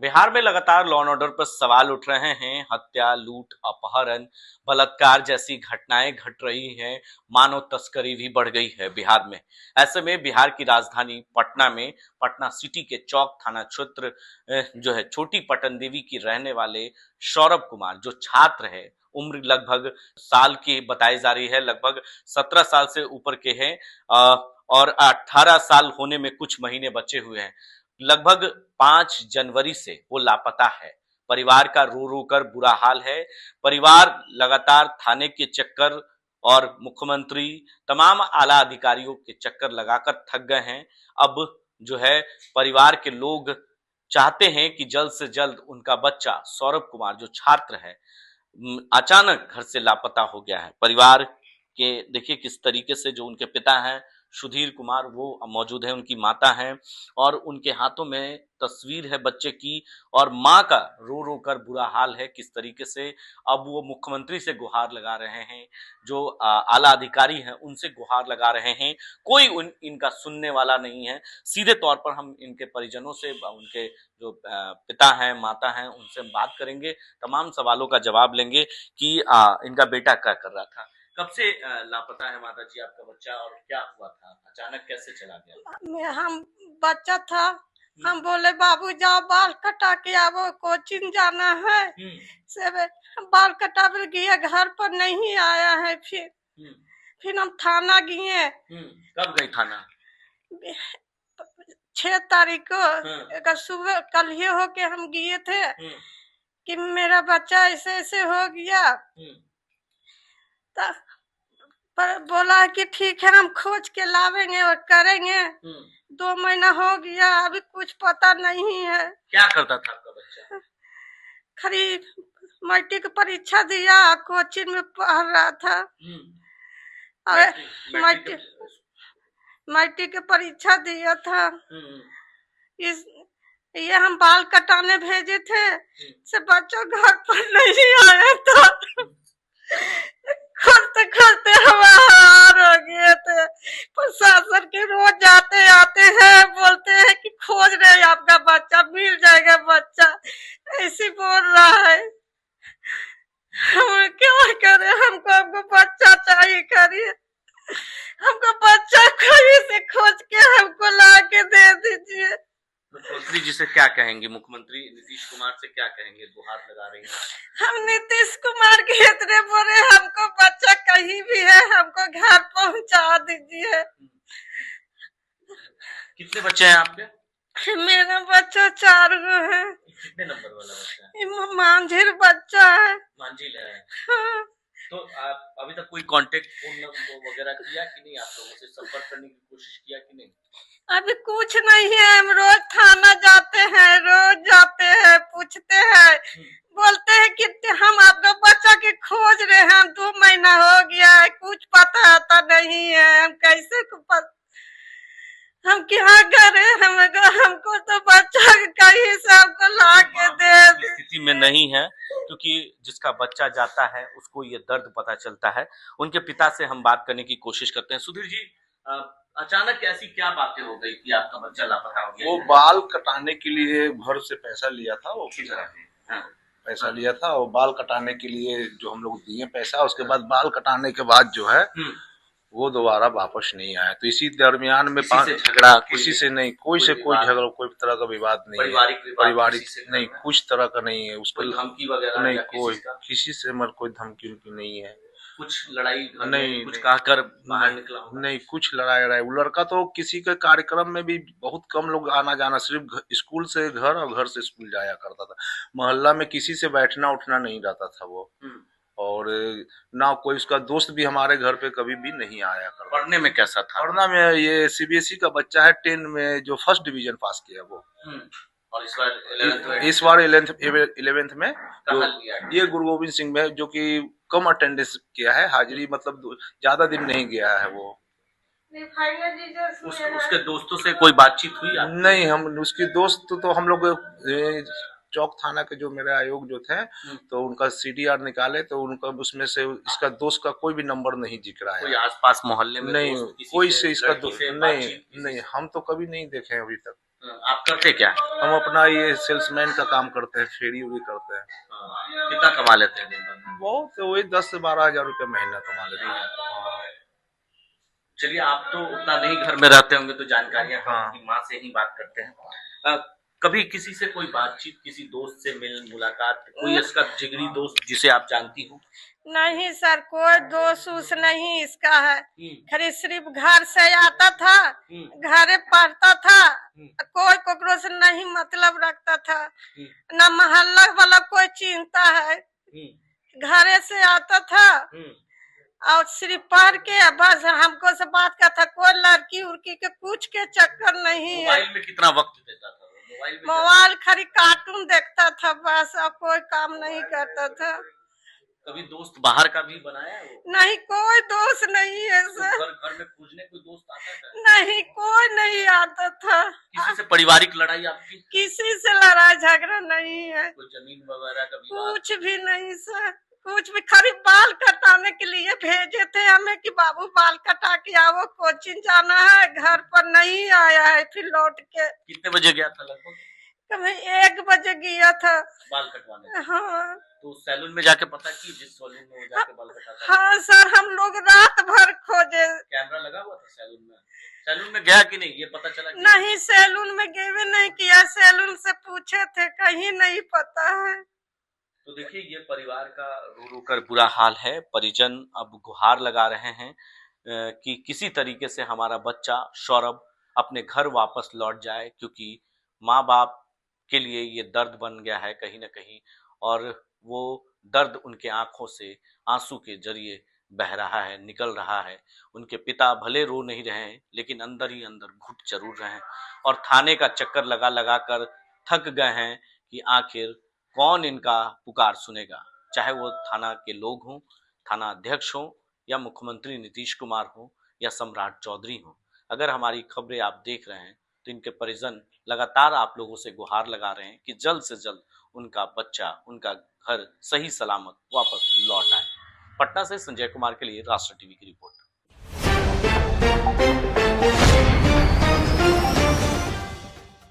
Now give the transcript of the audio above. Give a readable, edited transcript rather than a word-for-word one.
बिहार में लगातार law and order पर सवाल उठ रहे हैं। हत्या, लूट, अपहरण, बलात्कार जैसी घटनाएं घट रही हैं। मानव तस्करी भी बढ़ गई है बिहार में। ऐसे में बिहार की राजधानी पटना में पटना सिटी के चौक थाना क्षेत्र जो है छोटी पटन देवी की रहने वाले सौरभ कुमार जो छात्र है, उम्र लगभग साल की बताई जा रही है, लगभग 17 साल से ऊपर के हैं और 18 साल होने में कुछ महीने बचे हुए हैं। लगभग 5 जनवरी से वो लापता है। परिवार का रो रो कर बुरा हाल है। परिवार लगातार थाने के चक्कर और मुख्यमंत्री तमाम आला अधिकारियों के चक्कर लगाकर थक गए हैं। अब जो है परिवार के लोग चाहते हैं कि जल्द से जल्द उनका बच्चा सौरभ कुमार जो छात्र है अचानक घर से लापता हो गया है। परिवार के देखिए किस तरीके से जो उनके पिता हैं सुधीर कुमार वो मौजूद है, उनकी माता हैं और उनके हाथों में तस्वीर है बच्चे की और माँ का रो रो कर बुरा हाल है किस तरीके से। अब वो मुख्यमंत्री से गुहार लगा रहे हैं, जो आला अधिकारी हैं उनसे गुहार लगा रहे हैं। कोई इनका सुनने वाला नहीं है। सीधे तौर पर हम इनके परिजनों से, उनके जो पिता हैं माता हैं उनसे बात करेंगे, तमाम सवालों का जवाब लेंगे कि इनका बेटा क्या कर रहा था, कब से लापता है माता जी आपका बच्चा और क्या हुआ था, अचानक कैसे चला गया। हम बच्चा था, हम बोले बाबू जाओ बाल कटा के आओ, कोचिंग जाना है। सब बाल कटा गया, घर पर नहीं आया है। फिर हम थाना गए। कब गए थाना? 6 तारीख को सुबह कल ही होके हम गए थे कि मेरा बच्चा ऐसे ऐसे हो गया। पर बोला कि ठीक है हम खोज के लावेंगे और करेंगे। 2 महीना हो गया, अभी कुछ पता नहीं है। क्या करता था आपका बच्चा? खरी मैट्रिक परीक्षा दिया, कोचिंग में पढ़ रहा था। और मैट्रिक परीक्षा दिया था। ये हम बाल कटाने भेजे थे, से बच्चा घर पर नहीं आया था। खोजते खोजते हम हार हो गए थे। प्रशासन के रोज जाते आते हैं, बोलते हैं कि खोज रहे आपका बच्चा, मिल जाएगा बच्चा, ऐसे बोल रहा है। हम क्या करें, हमको बच्चा चाहिए। करिए, हमको बच्चा कहीं से खोज के हमको ला के दे दीजिए। मुख्यमंत्री जी से क्या कहेंगे, मुख्यमंत्री नीतीश कुमार से क्या कहेंगे, गुहार लगा रही हैं? हम नीतीश कुमार के इतने बोले हमको बच्चा कहीं भी है हमको घर पहुंचा दीजिए। कितने बच्चे हैं आपके? मेरा बच्चा 4 गो है। कितने नंबर वाला बच्चा है? मांझिल बच्चा है। मांझिल है। हाँ। तो आप अभी तक कोई कांटेक्ट फोन वगैरह किया कि नहीं, आप लोगों से संपर्क करने की कोशिश किया कि नहीं? अभी कुछ नहीं है। हम रोज थाना जाते हैं, रोज जाते हैं, पूछते हैं, बोलते हैं कि हम आपका बच्चा के खोज रहे हैं, 2 महीना हो गया है, कुछ पता आता नहीं है। हम कैसे हम क्या करें, हमको तो बच्चा कहीं से हमको ला के दे। स्थिति में नहीं है क्योंकि जिसका बच्चा जाता है उसको ये दर्द पता चलता है। उनके पिता से हम बात करने की कोशिश करते हैं। सुधीर जी, अचानक ऐसी क्या बातें हो गई कि आपका बच्चा लापता हो गया? वो बाल कटाने के लिए घर से पैसा लिया था, वो पैसा लिया था और बाल कटाने के लिए जो हम लोग दिए पैसा, उसके बाद बाल कटाने के बाद जो है वो दोबारा वापस नहीं आया। तो इसी दरमियान में झगड़ा, किसी से नहीं, कोई झगड़ा, कोई तरह का विवाद नहीं है, पारिवारिक नहीं, कुछ तरह का नहीं है। उसको धमकी वगैरह नहीं, कोई किसी से मत कोई धमकी उनकी नहीं है। कुछ लड़ाई नहीं, कुछ कहकर बाहर निकला नहीं, कुछ लड़ाई। वो लड़का तो किसी के कार्यक्रम में भी बहुत कम लोग आना जाना, सिर्फ स्कूल से घर और घर से स्कूल जाया करता था। मोहल्ला में किसी से बैठना उठना नहीं रहता था वो। और ना कोई उसका दोस्त भी हमारे घर पे कभी भी नहीं आया करता। पढ़ने में कैसा था? पढ़ना में ये सीबीएसई का बच्चा है, 10 में जो फर्स्ट डिवीजन पास किया वो। और इस बार 11th में ये गुरु गोविंद सिंह में, जो कि कम अटेंडेंस किया है, हाजिरी मतलब ज्यादा दिन नहीं गया है वो। उसके दोस्तों से कोई बातचीत हुई? नहीं, हम उसके दोस्त तो हम लोग चौक थाना के जो मेरे आयोग जो थे तो उनका सीडीआर निकाले तो उनका उसमें से इसका दोस्त का कोई भी नंबर नहीं दिख रहा है। कोई आसपास मोहल्ले में नहीं, कोई से इसका दोस्त नहीं, हम तो कभी नहीं देखे अभी तक। आप करते क्या? हम अपना ये सेल्समैन का काम करते हैं, फेरी उरी करते हैं। कितना कमा लेते हैं दिन भर में? बहुत वही 10 से 12 हजार रुपये महीना कमा लेते हैं। चलिए, आप तो उतना नहीं घर में रहते होंगे तो जानकारियां हम हाँ। अपनी माँ से ही बात करते हैं। कभी किसी से कोई बातचीत, किसी दोस्त से मुलाकात, कोई इसका जिगरी दोस्त जिसे आप जानती हो? नहीं सर, कोई दोस्त उस नहीं इसका है। खाली सिर्फ घर से आता था, घरे पढ़ता था, कोई कोकरो से नहीं मतलब रखता था, ना मोहल्ला वाला कोई चिंता है। घरे से आता था और सिर्फ पढ़ के बस हमको से बात करता, कोई लड़की उड़की के कुछ के चक्कर नहीं है। मोबाइल में कितना वक्त देता था? मोबाइल खाली कार्टून देखता था बस, और कोई काम नहीं करता था। कभी दोस्त बाहर का भी बनाया है वो? नहीं, कोई दोस्त नहीं है सर। तो घर में पूछने कोई दोस्त आता था? नहीं, कोई नहीं आता था। किसी से पारिवारिक लड़ाई आपकी? किसी से लड़ाई झगड़ा नहीं है। कोई जमीन वगैरह का विवाद? कुछ भी नहीं सर, कुछ भी। खाली बाल कटाने के लिए भेजे थे हमें कि बाबू बाल कटा के आओ, कोचिंग जाना है। घर पर नहीं आया है, फिर लौट के। कितने बजे गया था लगभग? कभी 1 बजे गया था बाल कटवाने? हाँ। तो सैलून में जाके पता की जिस सैलून में वो जाके बाल कटाता? हाँ सर, हम लोग रात भर खोजे। कैमरा लगा हुआ था सैलून में? सैलून में गया कि नहीं, ये पता चला कि नहीं, सैलून में गए नहीं किया। सैलून से पूछे थे, कहीं नहीं पता है। तो देखिए, ये परिवार का रो रो कर बुरा हाल है। परिजन अब गुहार लगा रहे हैं कि किसी तरीके से हमारा बच्चा सौरभ अपने घर वापस लौट जाए, क्योंकि माँ बाप के लिए ये दर्द बन गया है कहीं ना कहीं, और वो दर्द उनके आंखों से आंसू के जरिए बह रहा है, निकल रहा है। उनके पिता भले रो नहीं रहे हैं, लेकिन अंदर ही अंदर घुट जरूर रहे हैं, और थाने का चक्कर लगा लगा कर थक गए हैं कि आखिर कौन इनका पुकार सुनेगा। चाहे वो थाना के लोग हों, थाना अध्यक्ष हों, या मुख्यमंत्री नीतीश कुमार हों, या सम्राट चौधरी हों। अगर हमारी खबरें आप देख रहे हैं तो इनके परिजन लगातार आप लोगों से गुहार लगा रहे हैं कि जल्द से जल्द उनका बच्चा, उनका घर सही सलामत वापस लौट आए। पटना से संजय कुमार के लिए राष्ट्र टीवी की रिपोर्ट।